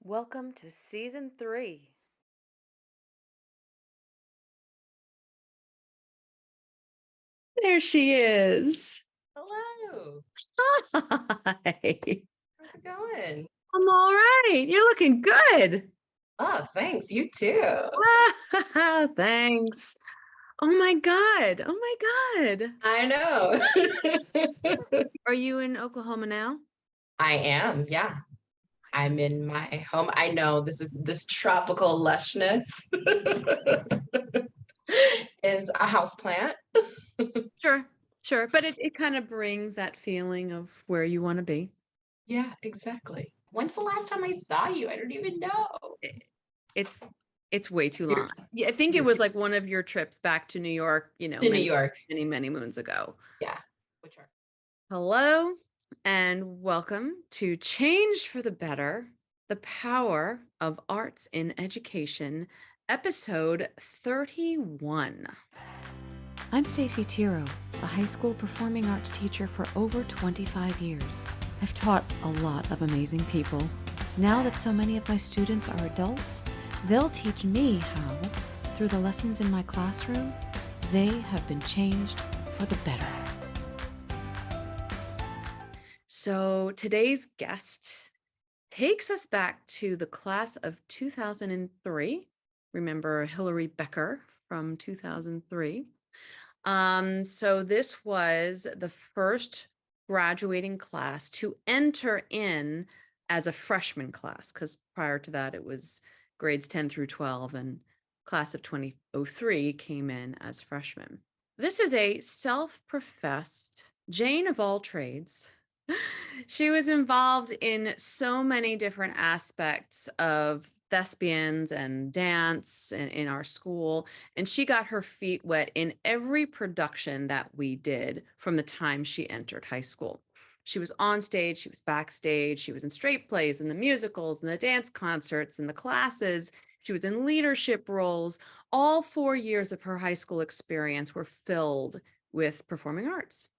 Welcome to season 3. There she is. Hello. Hi. How's it going? I'm all right. You're looking good. Oh, thanks. You too. Thanks. Oh my God. Oh my God. I know. Are you in Oklahoma now? I am, yeah. I'm in my home. I know this tropical lushness is a house plant. Sure. Sure. But it kind of brings that feeling of where you want to be. Yeah, exactly. When's the last time I saw you? I don't even know. It- It's it's way too long. Years. Yeah, I think it Years. was like one of your trips back to New York, To New many, York. many, many moons ago. Yeah. Which are Hello and welcome to Change for the Better, the Power of Arts in Education, episode 31. I'm Stacy Tiro, a high school performing arts teacher for over 25 years. I've taught a lot of amazing people. Now that so many of my students are adults, they'll teach me how, through the lessons in my classroom, they have been changed for the better. So today's guest takes us back to the class of 2003. Remember Hilary Becker from 2003. So this was the first graduating class to enter in as a freshman class, because prior to that it was grades 10 through 12, and class of 2003 came in as freshmen. This is a self-professed Jane of all trades. She was involved in so many different aspects of thespians and dance in our school, and she got her feet wet in every production that we did from the time she entered high school. She was on stage, she was backstage, she was in straight plays and the musicals and the dance concerts and the classes. She was in leadership roles. All 4 years of her high school experience were filled with performing arts.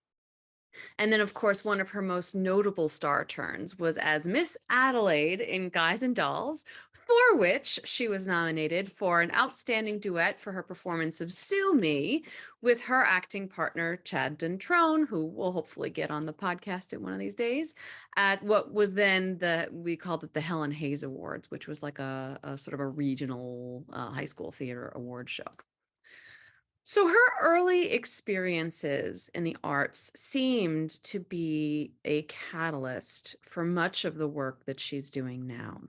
And then, of course, one of her most notable star turns was as Miss Adelaide in Guys and Dolls, for which she was nominated for an outstanding duet for her performance of Sue Me with her acting partner, Chad Dentrone, who will hopefully get on the podcast at one of these days, at what was then we called it the Helen Hayes Awards, which was like a sort of a regional high school theater award show. So her early experiences in the arts seemed to be a catalyst for much of the work that she's doing now.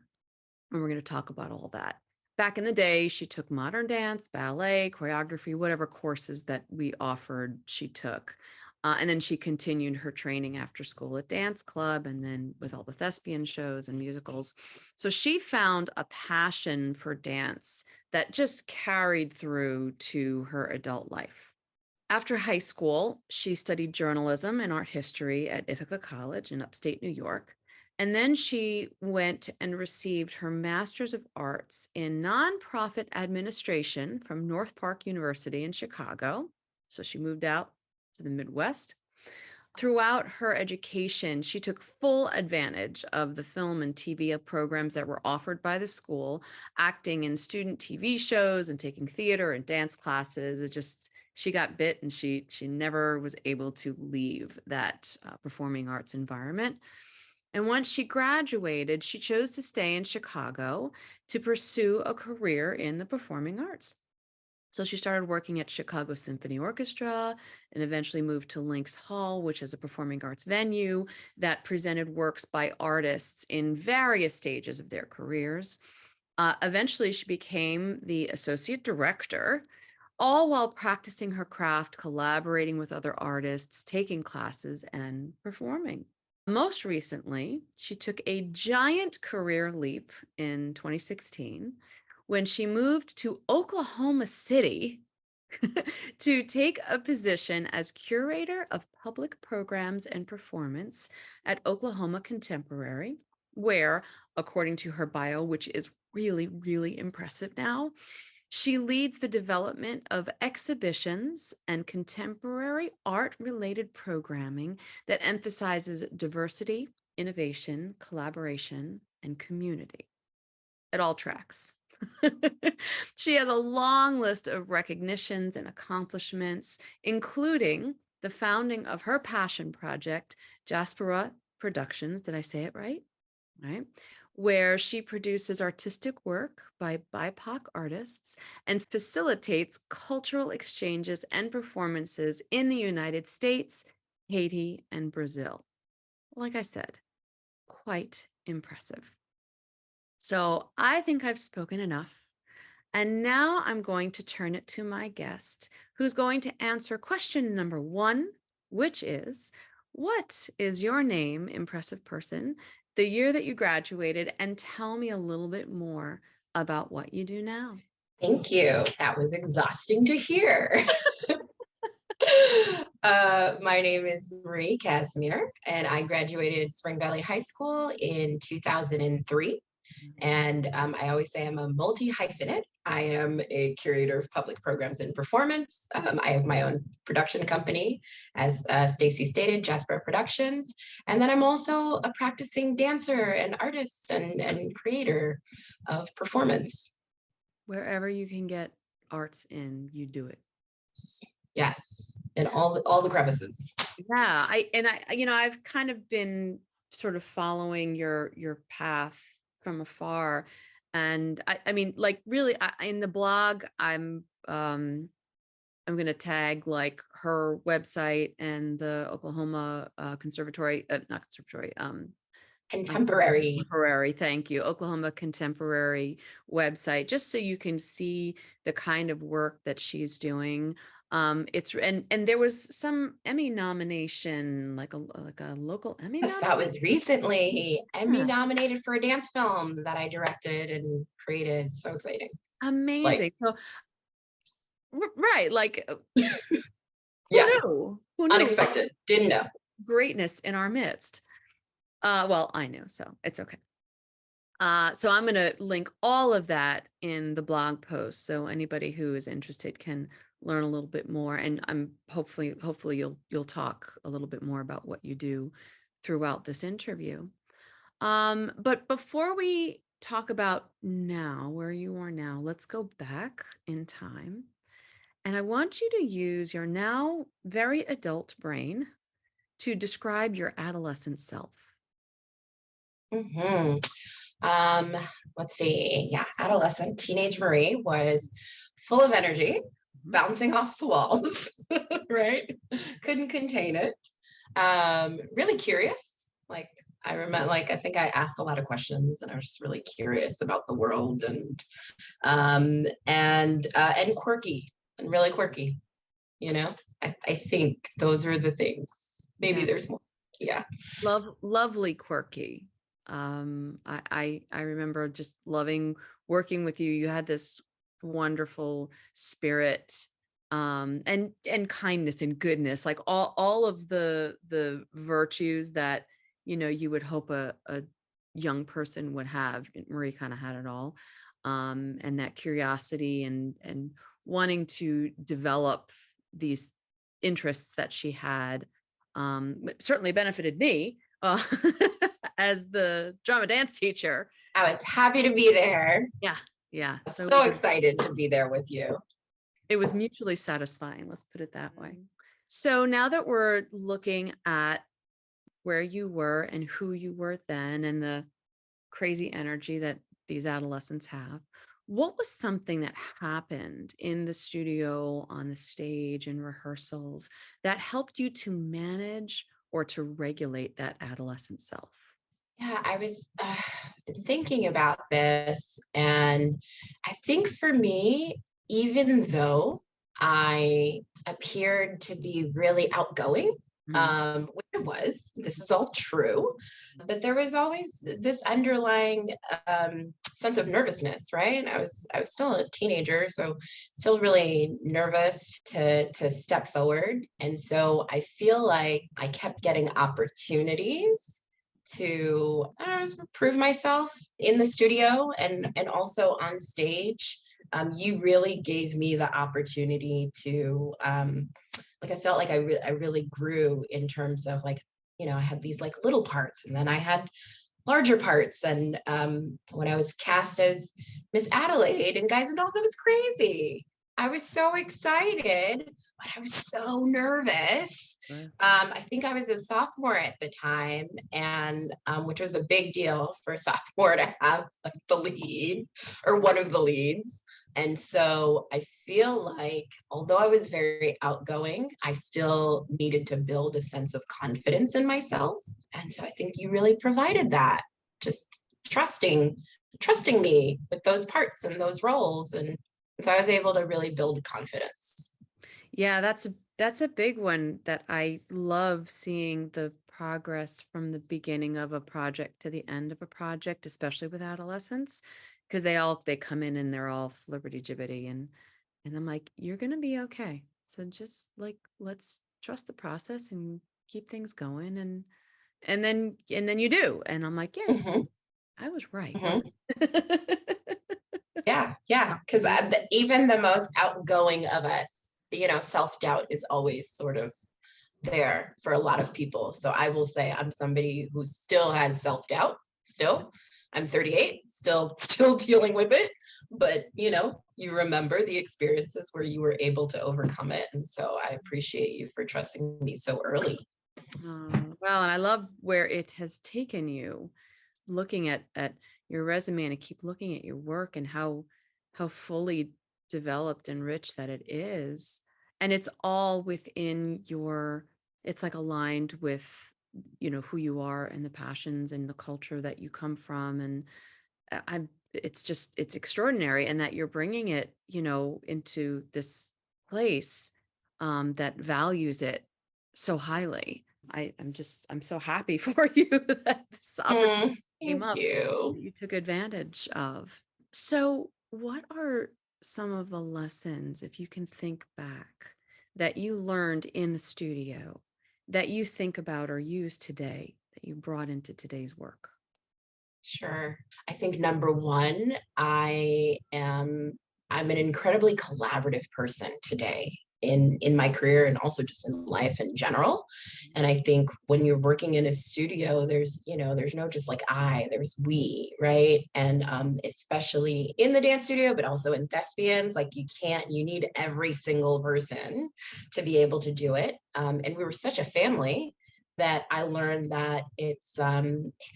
And we're going to talk about all that. Back in the day, she took modern dance, ballet, choreography, whatever courses that we offered, she took. And then she continued her training after school at dance club and then with all the thespian shows and musicals. So she found a passion for dance that just carried through to her adult life. After high school, she studied journalism and art history at Ithaca College in upstate New York. And then she went and received her Master's of Arts in Nonprofit Administration from North Park University in Chicago. So she moved out to the Midwest. Throughout her education, she took full advantage of the film and TV programs that were offered by the school, acting in student TV shows and taking theater and dance classes. She got bit, and she never was able to leave that performing arts environment. And once she graduated, she chose to stay in Chicago to pursue a career in the performing arts. So she started working at Chicago Symphony Orchestra and eventually moved to Lynx Hall, which is a performing arts venue that presented works by artists in various stages of their careers. Eventually, she became the associate director, all while practicing her craft, collaborating with other artists, taking classes, and performing. Most recently, she took a giant career leap in 2016 when she moved to Oklahoma City to take a position as curator of public programs and performance at Oklahoma Contemporary, where, according to her bio, which is really, really impressive now, she leads the development of exhibitions and contemporary art-related programming that emphasizes diversity, innovation, collaboration, and community. it all tracks. She has a long list of recognitions and accomplishments, including the founding of her passion project, Jaspera Productions. Did I say it right? Right. Where she produces artistic work by BIPOC artists and facilitates cultural exchanges and performances in the United States, Haiti, and Brazil. Like I said, quite impressive. So I think I've spoken enough. And now I'm going to turn it to my guest, who's going to answer question number one, which is, what is your name, impressive person, the year that you graduated, and tell me a little bit more about what you do now. Thank you. That was exhausting to hear. My name is Marie Casimir, and I graduated Spring Valley High School in 2003. And I always say I'm a multi-hyphenate. I am a curator of public programs and performance. I have my own production company, as Stacy stated, Jasper Productions. And then I'm also a practicing dancer and artist and creator of performance. Wherever you can get arts in, you do it. Yes, in all the crevices. Yeah, I've kind of been sort of following your path from afar, and I mean, like, really, in the blog, I'm gonna tag like her website and the Oklahoma Conservatory, not conservatory, Contemporary. Contemporary, thank you. Oklahoma Contemporary website, just so you can see the kind of work that she's doing. It's and there was some Emmy nomination, like a local Emmy Yes, that nomination. was recently Emmy Yeah, nominated for a dance film that I directed and created. So exciting. Like, amazing. So right, like who yeah, knew? Who knew unexpected. Didn't know. greatness in our midst? Well, I knew, so it's okay. So I'm going to link all of that in the blog post, so anybody who is interested can learn a little bit more. And I'm hopefully you'll talk a little bit more about what you do throughout this interview. But before we talk about now, where you are now, let's go back in time. And I want you to use your now very adult brain to describe your adolescent self. Hmm. Um, let's see. Yeah, adolescent, teenage Marie was full of energy, Mhm. bouncing off the walls, right? Couldn't contain it. Really curious. Like I remember, like I think I asked a lot of questions, and I was just really curious about the world, and quirky, and really quirky. You know, I think those are the things. Maybe Yeah. there's more. Yeah. Lovely, quirky. I remember just loving working with you. You had this wonderful spirit, and kindness and goodness, like all of the virtues that you would hope a young person would have. Marie kind of had it all, and that curiosity and wanting to develop these interests that she had, certainly benefited me, as the drama dance teacher. I was happy to be there. Yeah, yeah. So So excited to be there with you. it was mutually satisfying, let's put it that way. So now that we're looking at where you were and who you were then and the crazy energy that these adolescents have, what was something that happened in the studio, on the stage, in rehearsals that helped you to manage or to regulate that adolescent self? Yeah, I was been thinking about this, and I think for me, even though I appeared to be really outgoing, Mm, which I was, this is all true, but there was always this underlying sense of nervousness, right? I was still a teenager, so still really nervous to step forward, and so I feel like I kept getting opportunities to, I don't know, just prove myself in the studio and also on stage. You really gave me the opportunity to, like I felt like I really grew in terms of, like, I had these like little parts, and then I had larger parts. And when I was cast as Miss Adelaide in Guys and Dolls, it was crazy. I was so excited, but I was so nervous. Sure. I think I was a sophomore at the time, and which was a big deal for a sophomore to have like the lead or one of the leads. And so I feel like, although I was very outgoing, I still needed to build a sense of confidence in myself. And so I think you really provided that, just trusting, trusting me with those parts and those roles. And so I was able to really build confidence. Yeah, that's a big one that I love seeing the progress from the beginning of a project to the end of a project, especially with adolescents, because they come in and they're all flibberty gibbety and I'm like, you're gonna be okay. So just like let's trust the process and keep things going and then you do. And I'm like, yeah, Mhm, I was right. mhm. Yeah, yeah. Because even the most outgoing of us, self-doubt is always sort of there for a lot of people. So I will say I'm somebody who still has self-doubt. Still, I'm 38, still dealing with it. But you remember the experiences where you were able to overcome it. And so I appreciate you for trusting me so early. Well, and I love where it has taken you, looking at your resume, and I keep looking at your work and how fully developed and rich that it is. And it's all within your, it's like aligned with, who you are and the passions and the culture that you come from. And I'm it's just it's extraordinary, and that you're bringing it, into this place that values it so highly. I'm so happy for you that this opportunity came Thank up you. that you took advantage of. So, what are some of the lessons, if you can think back, that you learned in the studio that you think about or use today that you brought into today's work? Sure. I think number one, I'm an incredibly collaborative person today in my career and also just in life in general. And I think when you're working in a studio, there's no just like there's we, right? And especially in the dance studio, but also in Thespians, like you need every single person to be able to do it. And we were such a family that I learned that it's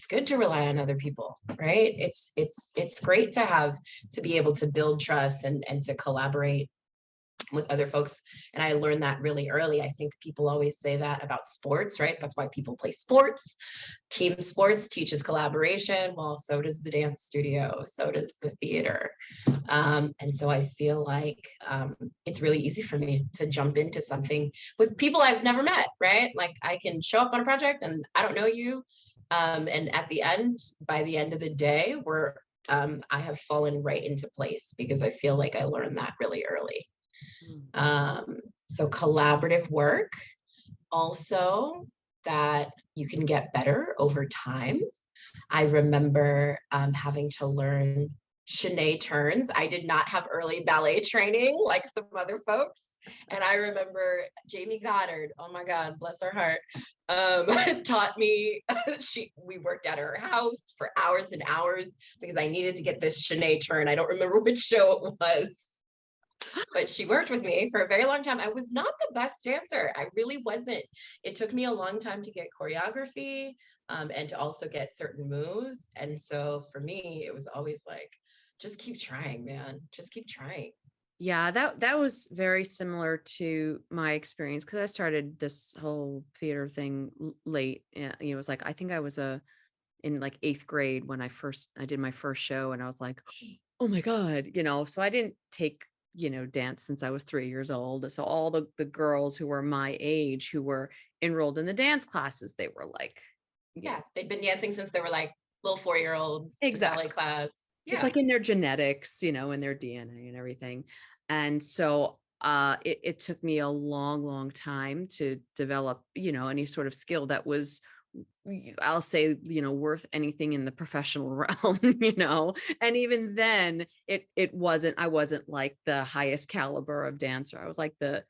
good to rely on other people, right? It's great to be able to build trust and to collaborate with other folks. And I learned that really early. I think people always say that about sports, right? That's why people play sports. Team sports teaches collaboration. Well, so does the dance studio, so does the theater. And so I feel like it's really easy for me to jump into something with people I've never met, right? Like I can show up on a project and I don't know you. And by the end of the day, I have fallen right into place because I feel like I learned that really early. Mm. Um, so collaborative work, also that you can get better over time. I remember having to learn chaîné turns. I did not have early ballet training like some other folks. And I remember Jamie Goddard, oh my God, bless her heart, taught me. We worked at her house for hours and hours because I needed to get this chaîné turn. I don't remember which show it was, but she worked with me for a very long time. I was not the best dancer. I really wasn't. It took me a long time to get choreography and to also get certain moves. And so for me, it was always like, just keep trying, man. Just keep trying. Yeah, that was very similar to my experience because I started this whole theater thing late. It was like I think I was in like eighth grade when I did my first show, and I was like, oh my God, So I didn't take dance since I was 3 years old. So all the girls who were my age who were enrolled in the dance classes, they were like, you know, Yeah, they'd been dancing since they were like little 4-year-olds in ballet exactly. class. It's Yeah. like in their genetics, in their DNA and everything. And so it took me a long, long time to develop, any sort of skill that was, I'll say, worth anything in the professional realm, And even then I wasn't like the highest caliber of dancer. I was like the,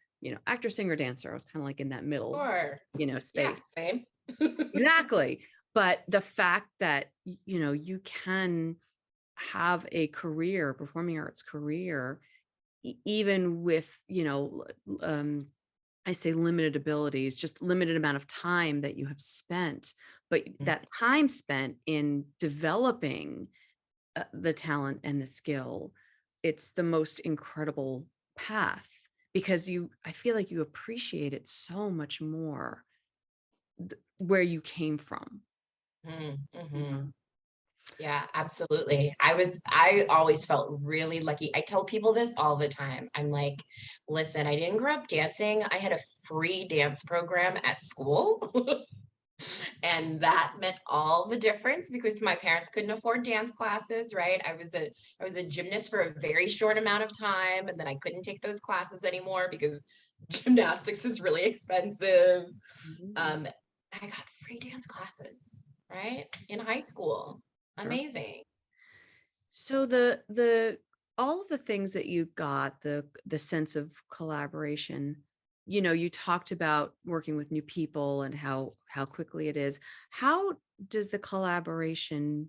actor, singer, dancer. I was kind of like in that middle, Sure. Yeah, space. same. Exactly. But the fact that, you can have a career, performing arts career, even with, I say limited abilities, just limited amount of time that you have spent, but Mm. that time spent in developing the talent and the skill, it's the most incredible path because I feel like you appreciate it so much more where you came from. Mhm. Yeah, absolutely. I always felt really lucky. I tell people this all the time. I'm like, listen, I didn't grow up dancing. I had a free dance program at school. And that meant all the difference because my parents couldn't afford dance classes, right? I was a gymnast for a very short amount of time, and then I couldn't take those classes anymore because gymnastics is really expensive. Mhm. Um, I got free dance classes, right? In high school. Amazing. So the all of the things that you got, the sense of collaboration, you talked about working with new people and how quickly it is. How does the collaboration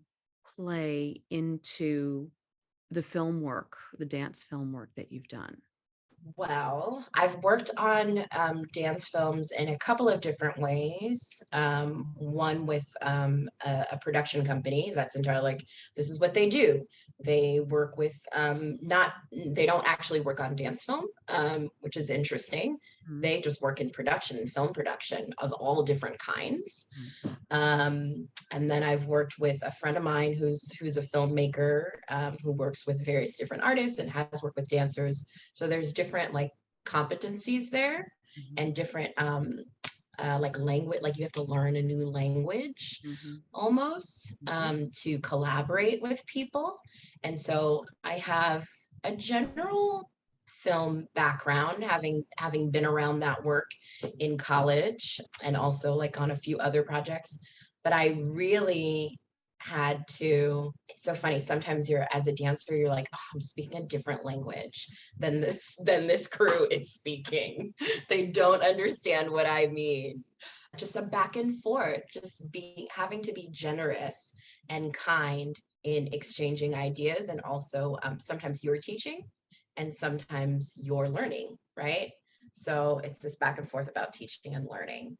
play into the film work, the dance film work that you've done? Well, I've worked on dance films in a couple of different ways. One with a production company that's entirely like, this is what they do. They work with not, they don't actually work on dance film, which is interesting. Mhm, They just work in production, film production of all different kinds. mhm, And then I've worked with a friend of mine who's a filmmaker who works with various different artists and has worked with dancers. So there's different like competencies there mhm, and different like language, like you have to learn a new language mhm, almost mhm, to collaborate with people. And so I have a general film background, having been around that work in college and also like on a few other projects. But I really had to, it's so funny, sometimes you're as a dancer you're like, oh, I'm speaking a different language than this crew is speaking. They don't understand what I mean. Just a back and forth, just be having to be generous and kind in exchanging ideas, and also sometimes you're teaching and sometimes you're learning, right? So it's this back and forth about teaching and learning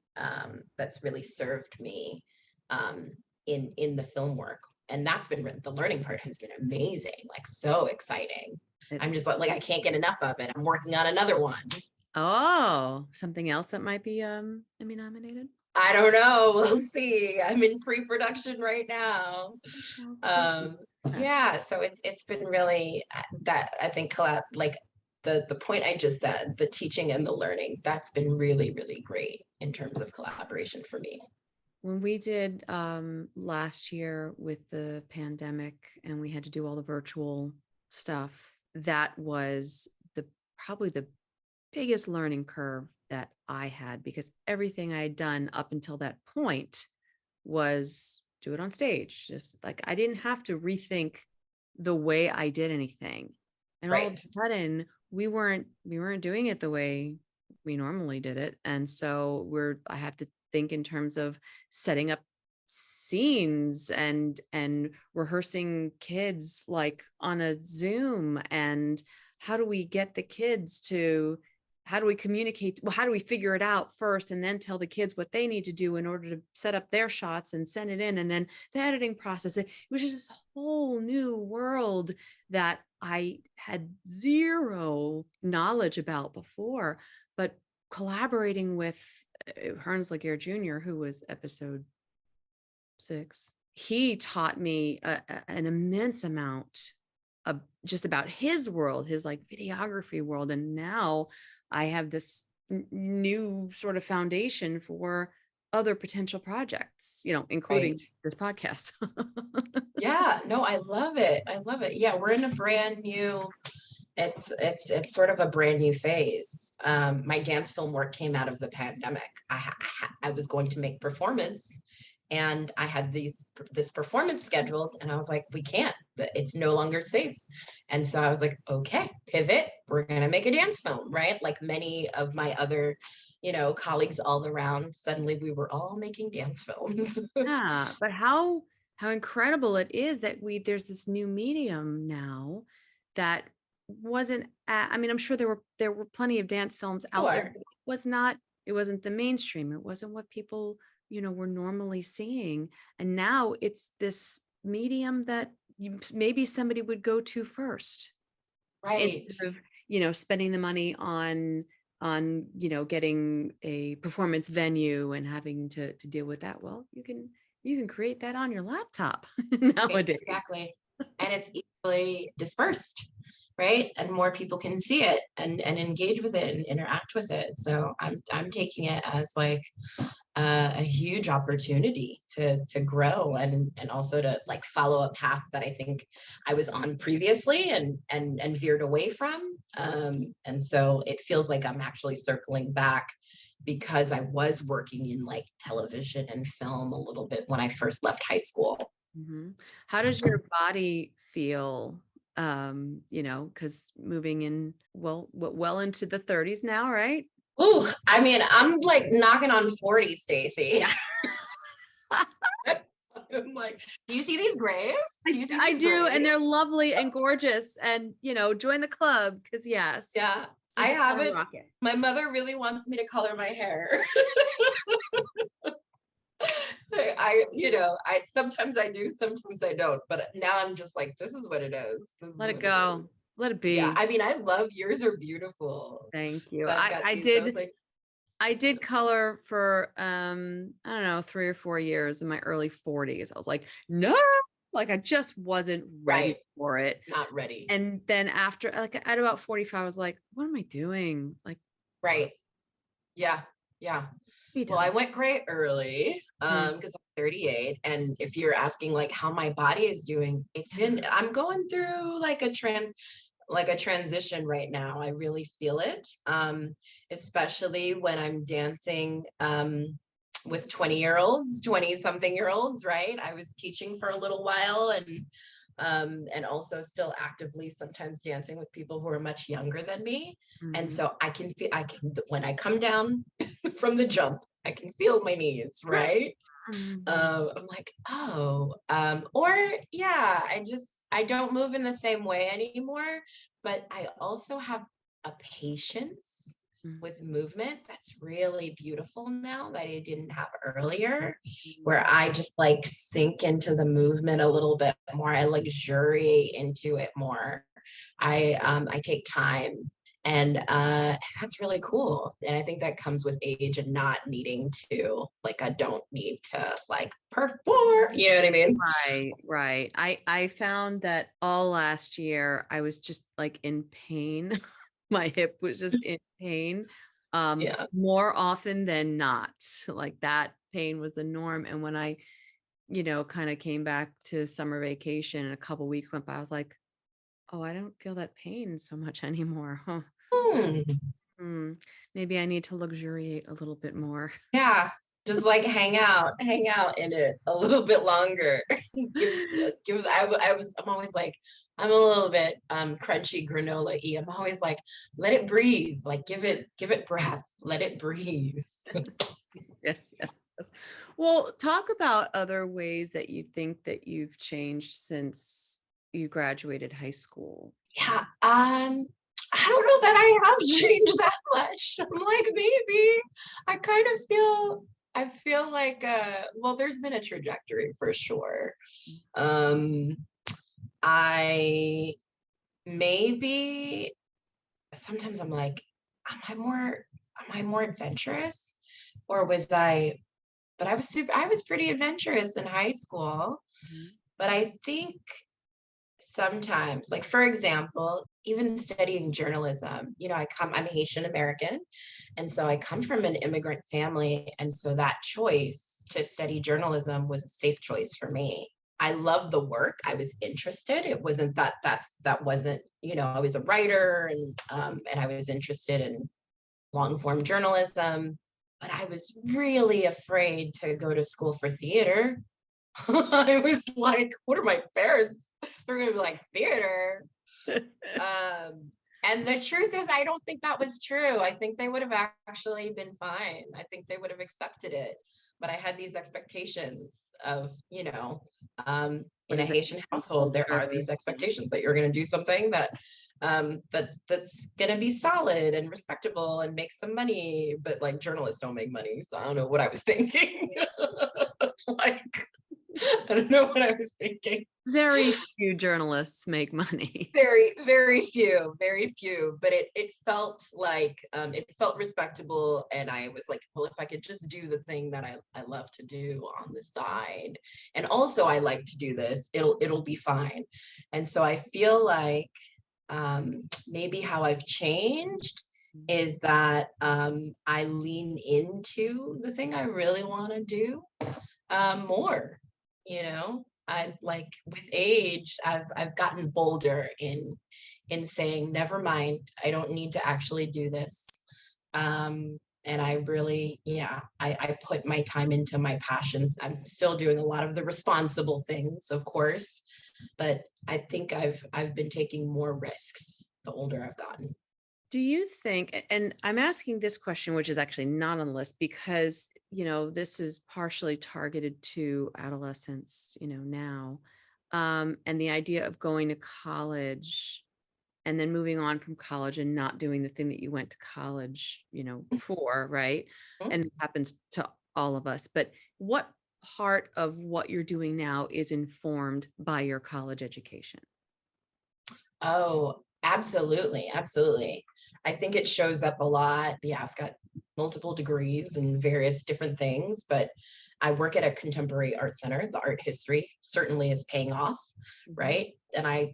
that's really served me um, in the film work. And that's been the learning part has been amazing, like so exciting. I'm It's just like I can't get enough of it. I'm working on another one. oh, something else that might be Emmy nominated. I don't know. We'll see. I'm in pre-production right now. We shall see. Okay. Yeah, so it's been really that I think like the point I just said, the teaching and the learning, that's been really, really great in terms of collaboration for me. When we did last year with the pandemic and we had to do all the virtual stuff, that was the probably the biggest learning curve that I had because everything I had done up until that point was do it on stage. Just like I didn't have to rethink the way I did anything. And all of Right. a sudden we weren't doing it the way we normally did it. And so I have to think in terms of setting up scenes and rehearsing kids like on a Zoom, and how do we get the kids to how do we communicate, well, how do we figure it out first and then tell the kids what they need to do in order to set up their shots and send it in, and then the editing process. It was just this whole new world that I had zero knowledge about before. But collaborating with Hearns Laguerre Jr., who was episode 6, he taught me an immense amount of just about his world, his like videography world. And now I have this new sort of foundation for other potential projects, Right. including this podcast. Yeah, no, I love it. I love it. Yeah, we're in a brand new, it's sort of a brand new phase. My dance film work came out of the pandemic. I was going to make performance and I had this performance scheduled, and I was like, we can't, it's no longer safe. And so I was like, okay, pivot, we're gonna make a dance film, right? Like many of my other, colleagues all around, suddenly we were all making dance films. Yeah, but how incredible it is that there's this new medium now that wasn't I mean, I'm sure there were plenty of dance films out there, Sure. but it wasn't the mainstream. It wasn't what people, were normally seeing. And now it's this medium that maybe somebody would go to first Right. instead of, spending the money on getting a performance venue and having to deal with that. Well, you can create that on your laptop nowadays. Exactly. And it's easily dispersed, right? And more people can see it and engage with it and interact with it. So I'm taking it as like a huge opportunity to grow and also to like follow a path that I think I was on previously and veered away from. And so it feels like I'm actually circling back because I was working in like television and film a little bit when I first left high school. Mhm. How does your body feel? Because moving in well into the 30s now, right? Ooh, I mean, I'm like knocking on 40, Stacy. Yeah. I'm like, do you see these grays? Do you see I these do, and grays? they're lovely and gorgeous, and join the club because yes, Yeah, we I just gotta haven't. rock it. My mother really wants me to color my hair. I sometimes I do, sometimes I don't. But now I'm just like, this is what it is. This is Let it what it is. go. Let it Yeah, be. I mean, I love yours are beautiful. Thank you. So I've I got I these. I was did like, I did color for I don't know, 3 or 4 years in my early 40s. I was like, "No!" Like I just wasn't ready right, for it. not ready. And then after like at about 45, I was like, "What am I doing? Like, Right. Yeah. Yeah. be Well, I done." went gray early, Mhm. because I'm 38. And if you're asking like how my body is doing, I'm going through like a transition right now. I really feel it. Especially when I'm dancing with 20-year-olds, 20 something year olds, right? I was teaching for a little while and also still actively sometimes dancing with people who are much younger than me. And Mhm. so I can, when I come down from the jump, I can feel my knees, right? Mhm. I'm like, oh, or yeah, I don't move in the same way anymore, but I also have a patience Mhm. with movement that's really beautiful now that I didn't have earlier, where Mhm. I just like sink into the movement a little bit more. I luxuriate into it more. I take time and that's really cool. And I think that comes with age and not needing to, like, I don't need to like perform. You know what I mean? Right, right. I found that all last year I was just like in pain. My hip was just in pain, Yeah. more often than not. Like that pain was the norm. And when I, kind of came back to summer vacation and a couple weeks went by, I was like, oh, I don't feel that pain so much anymore. Huh. Hmm. Hmm. Maybe I need to luxuriate a little bit more. Yeah. Just like hang out in it a little bit longer. I'm always like, I'm a little bit crunchy granola-y. I'm always like, let it breathe, like give it breath, let it breathe. Yes, yes, yes. Well, talk about other ways that you think that you've changed since you graduated high school. Yeah. I don't know that I have changed that much. I'm like, maybe I kind of I feel like well, there's been a trajectory for sure. Um, I maybe sometimes I'm like, am I more adventurous? Or was I, but I was pretty adventurous in high school. Mhm. But I think sometimes, like for example, even studying journalism, I'm Haitian American, and so I come from an immigrant family, and so that choice to study journalism was a safe choice for me. I love the work. I was interested. It wasn't that wasn't, I was a writer and I was interested in long form journalism. but I was really afraid to go to school for theater. I was like, what are my parents? They're gonna be like, theater. Um, and the truth is, I don't think that was true. I think they would have actually been fine. I think they would have accepted it. But I had these expectations of, What in a is it? Haitian household, there are these expectations that you're going to do something that's going to be solid and respectable and make some money. But like journalists don't make money, so I don't know what I was thinking. Like, I don't know what I was thinking. Very few journalists make money. Very, very few, but it felt like it felt respectable. And I was like, well, if I could just do the thing that I love to do on the side, and also I like to do this, it'll be fine. And so I feel like maybe how I've changed is that I lean into the thing I really want to do more, I like with age, I've gotten bolder in saying, never mind, I don't need to actually do this. And I really, yeah, I put my time into my passions. I'm still doing a lot of the responsible things, of course, but I think I've been taking more risks the older I've gotten. Do you think, and I'm asking this question, which is actually not on the list because, this is partially targeted to adolescents, now. And the idea of going to college and then moving on from college and not doing the thing that you went to college, for, right? And it happens to all of us. But what part of what you're doing now is informed by your college education? Oh, absolutely, absolutely. I think it shows up a lot. Yeah, I've got multiple degrees in various different things, but I work at a contemporary art center. The art history certainly is paying off, Mhm. right? And I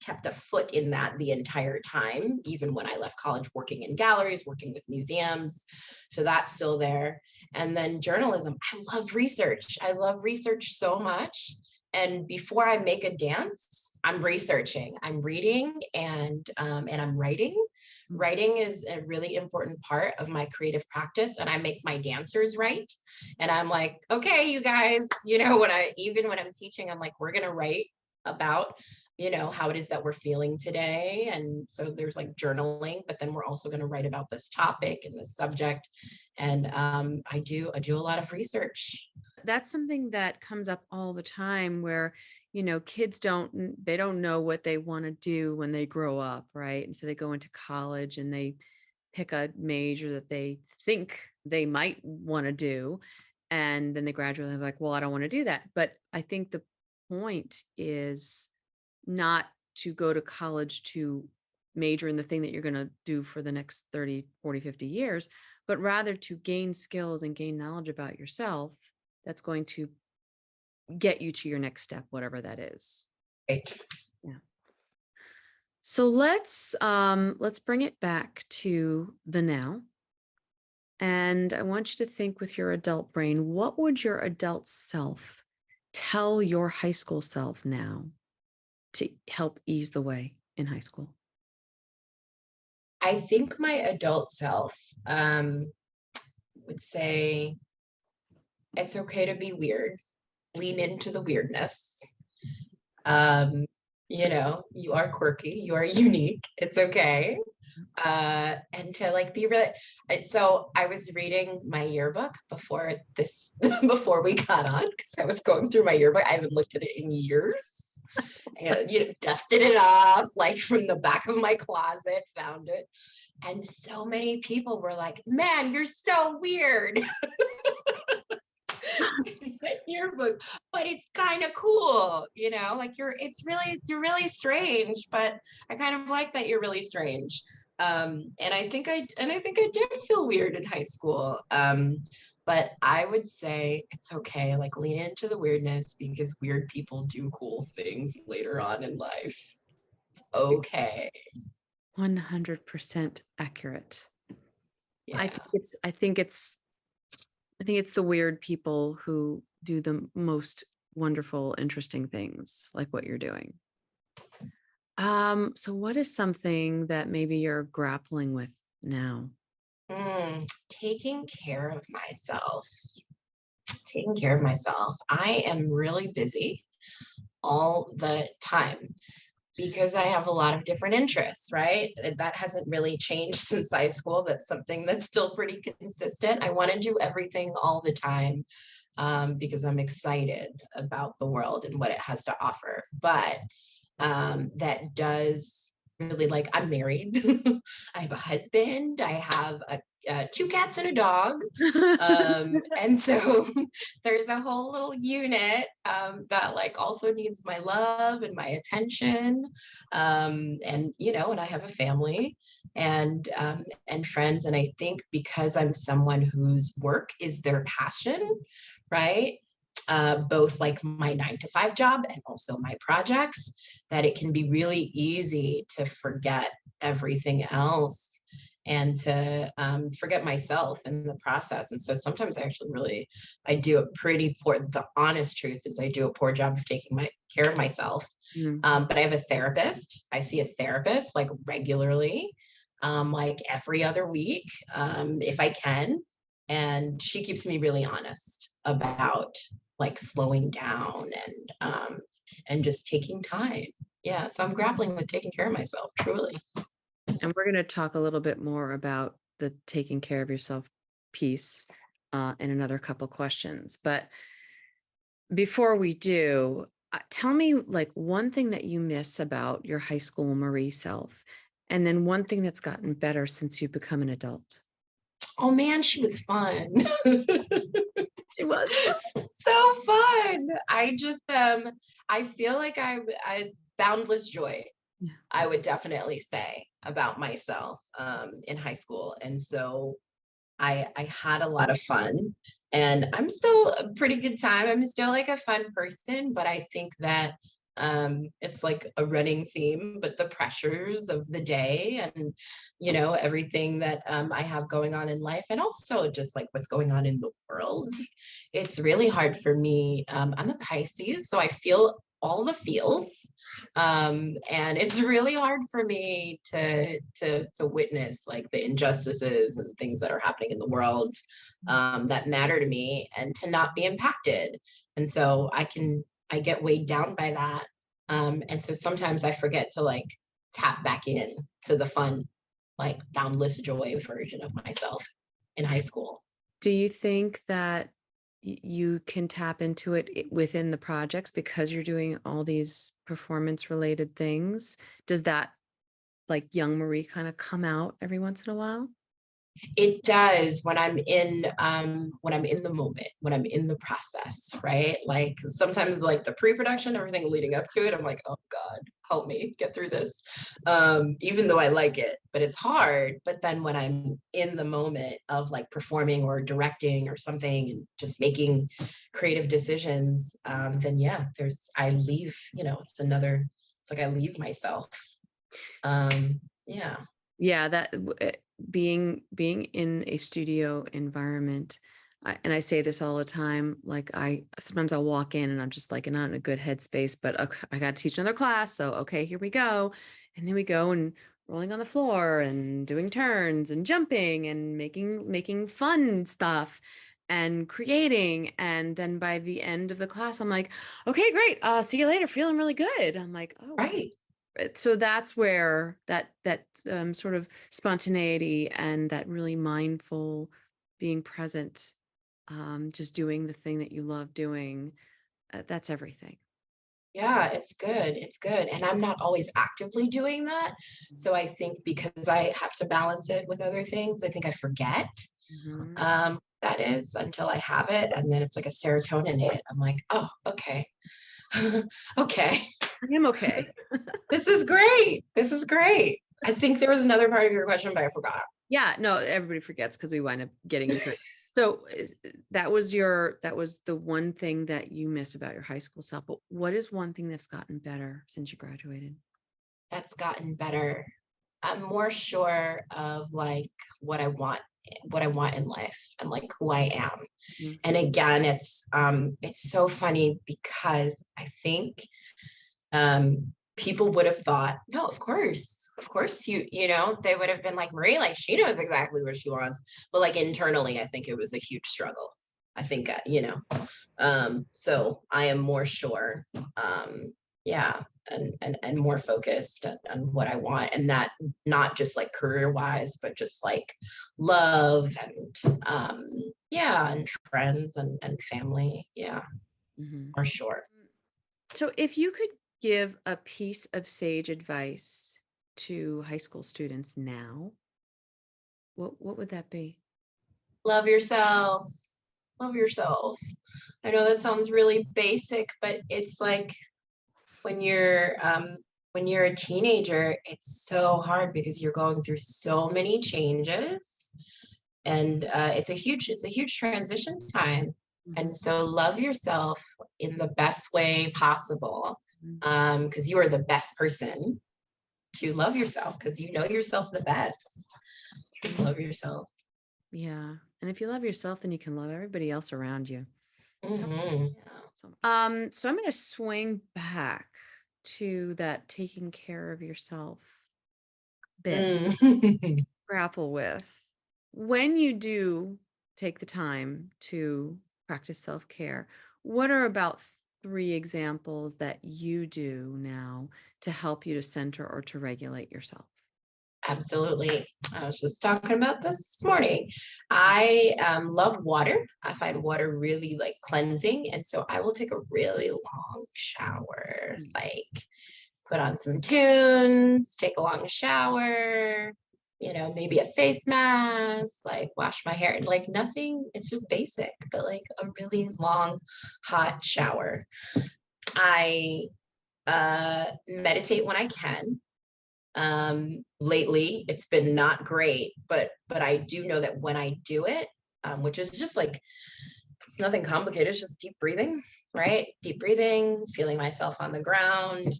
kept a foot in that the entire time, even when I left college, working in galleries, working with museums. So that's still there. And then journalism. I love research. I love research so much. And before I make a dance, I'm researching, I'm reading, and I'm writing. Mm. Writing is a really important part of my creative practice, and I make my dancers write. And I'm like, okay, you guys, when I'm teaching, I'm like, we're gonna write about how it is that we're feeling today. And so there's like journaling, but then we're also going to write about this topic and this subject. And I do a lot of research. That's something that comes up all the time where, kids they don't know what they want to do when they grow up, right? And so they go into college and they pick a major that they think they might want to do. And then they graduate and they're like, well, I don't want to do that. But I think the point is not to go to college to major in the thing that you're going to do for the next 30, 40, 50 years, but rather to gain skills and gain knowledge about yourself that's going to get you to your next step, whatever that is. Right. Yeah. So let's bring it back to the now. And I want you to think with your adult brain, what would your adult self tell your high school self now to help ease the way in high school? I think my adult self would say it's okay to be weird. Lean into the weirdness. Um, you are quirky, you are unique. It's okay. And to like be really, so I was reading my yearbook before this, before we got on, because I was going through my yearbook. I haven't looked at it in years. And dusted it off like from the back of my closet, found it. And so many people were like, man, you're so weird. Yearbook, but it's kind of cool, like you're really strange, but I kind of like that you're really strange. And I think I did feel weird in high school. But I would say it's okay, like lean into the weirdness because weird people do cool things later on in life. Okay. 100% accurate. I Yeah. think it's I think it's I think it's the weird people who do the most wonderful, interesting things like what you're doing. So what is something that maybe you're grappling with now? Taking care of myself. Taking care of myself. I am really busy all the time because I have a lot of different interests, right? That hasn't really changed since high school. That's something that's still pretty consistent. I want to do everything all the time, because I'm excited about the world and what it has to offer. But that does really, like, I'm married. I have a husband. I have two cats and a dog. And so there's a whole little unit that like also needs my love and my attention. And and I have a family and friends. And I think because I'm someone whose work is their passion, right? Both like my 9 to 5 job and also my projects, that it can be really easy to forget everything else and to forget myself in the process. And so sometimes I do a pretty poor, the honest truth is I do a poor job of taking care of myself. Mm. But I have a therapist. I see a therapist like regularly, like every other week, if I can. And she keeps me really honest about like slowing down and just taking time. Yeah. So I'm grappling with taking care of myself, truly. And we're going to talk a little bit more about the taking care of yourself piece in another couple questions. But before we do, tell me like one thing that you miss about your high school Marie self, and then one thing that's gotten better since you've become an adult. Oh man, she was fun. She was fun. So fun. I feel like I boundless joy, Yeah. I would definitely say about myself in high school. And so I had a lot of fun, and I'm still a pretty good time. I'm still like a fun person, but I think that it's like a running theme, but the pressures of the day and everything that I have going on in life, and also just like what's going on in the world, it's really hard for me. I'm a Pisces, so I feel all the feels, and it's really hard for me to witness like the injustices and things that are happening in the world, that matter to me, and to not be impacted. And so I get weighed down by that, and so sometimes I forget to like tap back in to the fun, like boundless joy version of myself in high school. Do you think that you can tap into it within the projects because you're doing all these performance related things? Does that like young Marie kind of come out every once in a while? It does when I'm in the moment, when I'm in the process, right? Like sometimes like the pre-production, everything leading up to it, I'm like, oh God, help me get through this. Even though I like it, but it's hard. But then when I'm in the moment of like performing or directing or something and just making creative decisions, then yeah, I leave, it's like I leave myself. Yeah. Yeah, being in a studio environment, and I say this all the time, like I sometimes I'll walk in and I'm just like not in a good headspace, but okay, I got to teach another class, so okay, here we go, and then we go and rolling on the floor and doing turns and jumping and making fun stuff and creating, and then by the end of the class, I'm like, okay, great, see you later, feeling really good. I'm like, oh, Right. so that's where that sort of spontaneity and that really mindful being present, just doing the thing that you love doing, that's everything. Yeah, it's good. It's good. And I'm not always actively doing that. So I think because I have to balance it with other things, I think I forget Mhm. that is until I have it. And then it's like a serotonin hit. I'm like, oh, okay. Okay. I am okay. This is great. This is great. I think there was another part of your question, but I forgot. Yeah, no, everybody forgets because we wind up getting into it. So that was the one thing that you miss about your high school self. But what is one thing that's gotten better since you graduated? That's gotten better. I'm more sure of like what I want, what I want in life and like who I am. Mhm. And again, it's so funny because I think people would have thought, no, of course, they would have been like, Marie, like she knows exactly what she wants. But like internally, I think it was a huge struggle. I think, so I am more sure, yeah, and more focused on what I want. And that not just like career wise, but just like love and, yeah, and friends and family. Yeah, Mhm. for sure. So if you could give a piece of sage advice to high school students now, what would that be? Love yourself. Love yourself. I know that sounds really basic, but it's like when you're um when you're a teenager, it's so hard because you're going through so many changes, and it's a huge transition time. Mhm. And so love yourself in the best way possible, Mhm. because you are the best person to love yourself because you know yourself the best. That's Just true. love yourself. Yeah. And if you love yourself, then you can love everybody else around you. So, Hmm. yeah. So I'm going to swing back to that taking care of yourself bit, Mm. grapple with. When you do take the time to practice self-care, what are about three examples that you do now to help you to center or to regulate yourself? Absolutely. I was just talking about this morning. I love water. I find water really like cleansing. And so I will take a really long shower, Mm. like put on some tunes, take a long shower, maybe a face mask, like wash my hair, like nothing. It's just basic, but like a really long, hot shower. I meditate when I can. Lately it's been not great, but I do know that when I do it, which is just like, it's nothing complicated, it's just deep breathing, right? Deep breathing, feeling myself on the ground.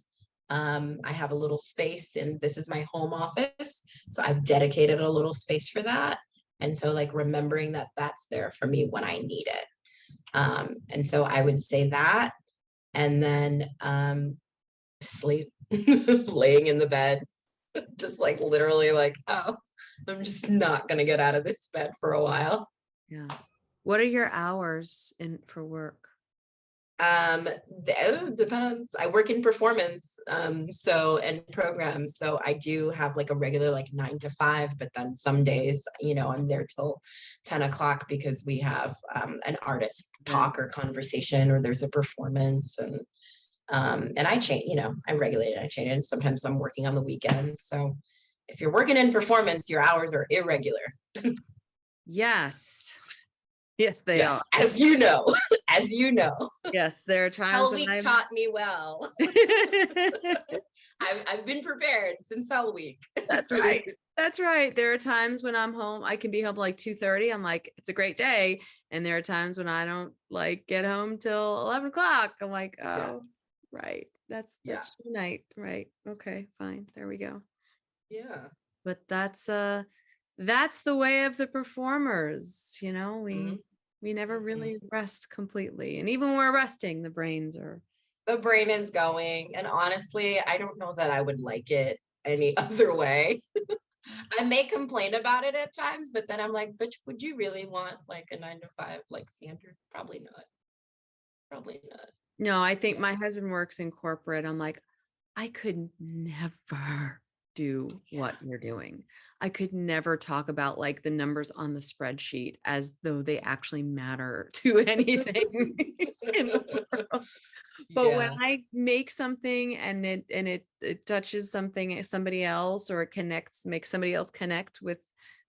I have a little space, and this is my home office, so I've dedicated a little space for that. And so like remembering that that's there for me when I need it. And so I would say that. And then sleep. Laying in the bed, just like literally like, oh, I'm just not gonna get out of this bed for a while. Yeah. What are your hours in for work? Depends. I work in performance, so and programs, so I do have like a regular like 9 to 5, but then some days, I'm there till 10 o'clock because we have an artist Then talk or conversation, or there's a performance. And I change, I regulate it, I change it, and sometimes I'm working on the weekends. So if you're working in performance, your hours are irregular. yes. Yes, they are. Yes, as you know, as you know. Yes, there are times Hell when Week I'm taught me well. I've been prepared since Hell Week. That's right. That's right. There are times when I'm home, I can be home like 2:30. I'm like, it's a great day. And there are times when I don't like get home till 11 o'clock. I'm like, Yeah, oh, right. yeah, That's night. Right. Okay, fine. There we go. yeah. But that's the way of the performers, Mhm, we never mhm. really rest completely. And even when we're resting, the brains are The brain is going, and honestly, I don't know that I would like it any other way. I may complain about it at times, but then I'm like, but would you really want like a 9 to 5 like standard? Probably not. Probably not. no, I think Yeah. my husband works in corporate. I'm like, I could never do what you're doing. I could never talk about like the numbers on the spreadsheet as though they actually matter to anything in the world. But when Yeah. I make something and it touches somebody else, or it connects, makes somebody else connect with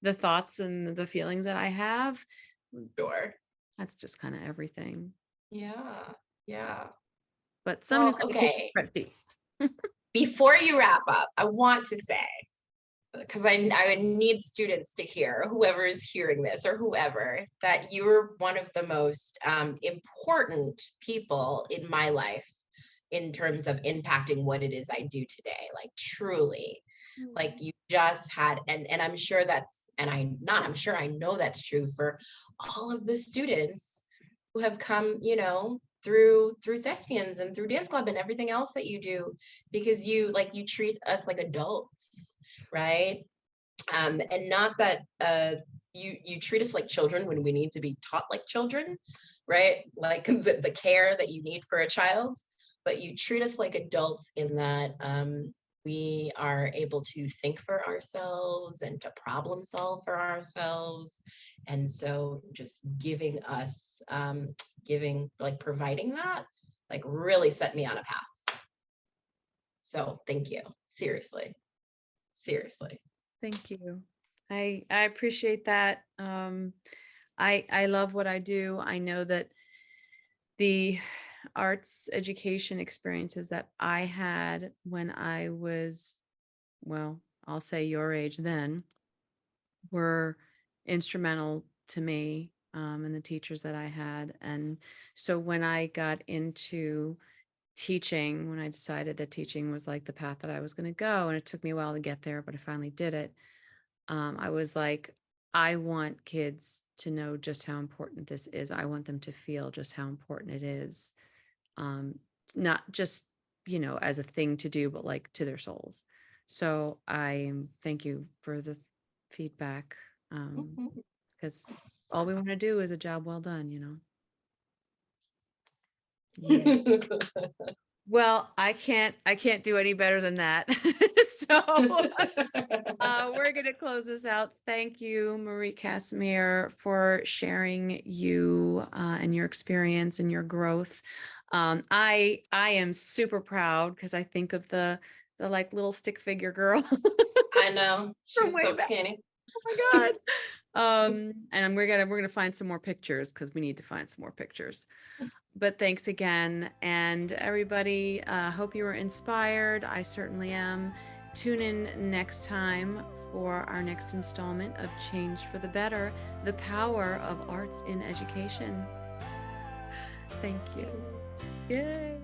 the thoughts and the feelings that I have, Sure. that's just kind of everything. Yeah. Yeah. But somebody's Well, got to fix okay. your spreadsheets. Before you wrap up, I want to say, because I need students to hear, whoever is hearing this or whoever, that you're one of the most important people in my life in terms of impacting what it is I do today. Like truly, like you just had, and I'm sure that's, and I'm sure, I know that's true for all of the students who have come, through Thespians and through dance club and everything else that you do, because you treat us like adults, right? And not that you treat us like children when we need to be taught like children, right? Like the care that you need for a child, but you treat us like adults in that we are able to think for ourselves and to problem solve for ourselves. And so just giving us, providing that, like really set me on a path. So thank you. Seriously. Seriously. Thank you. I appreciate that. I love what I do. I know that the arts education experiences that I had when I was, well, I'll say your age then, were instrumental to me, and the teachers that I had. And so when I got into teaching, when I decided that teaching was like the path that I was going to go, and it took me a while to get there, but I finally did it. I was like, I want kids to know just how important this is. I want them to feel just how important it is. Not just, as a thing to do, but like to their souls. So I thank you for the feedback. Mhm. Because all we want to do is a job well done. Yeah. Well, I can't do any better than that. So we're going to close this out. Thank you, Marie Casimir, for sharing you and your experience and your growth. I am super proud because I think of the like little stick figure girl I know. She from was so way back. skinny. Oh my God. And we're gonna find some more pictures because we need to find some more pictures. But thanks again. And everybody, hope you were inspired. I certainly am. Tune in next time for our next installment of Change for the Better, the power of arts in education. Thank you. Yay.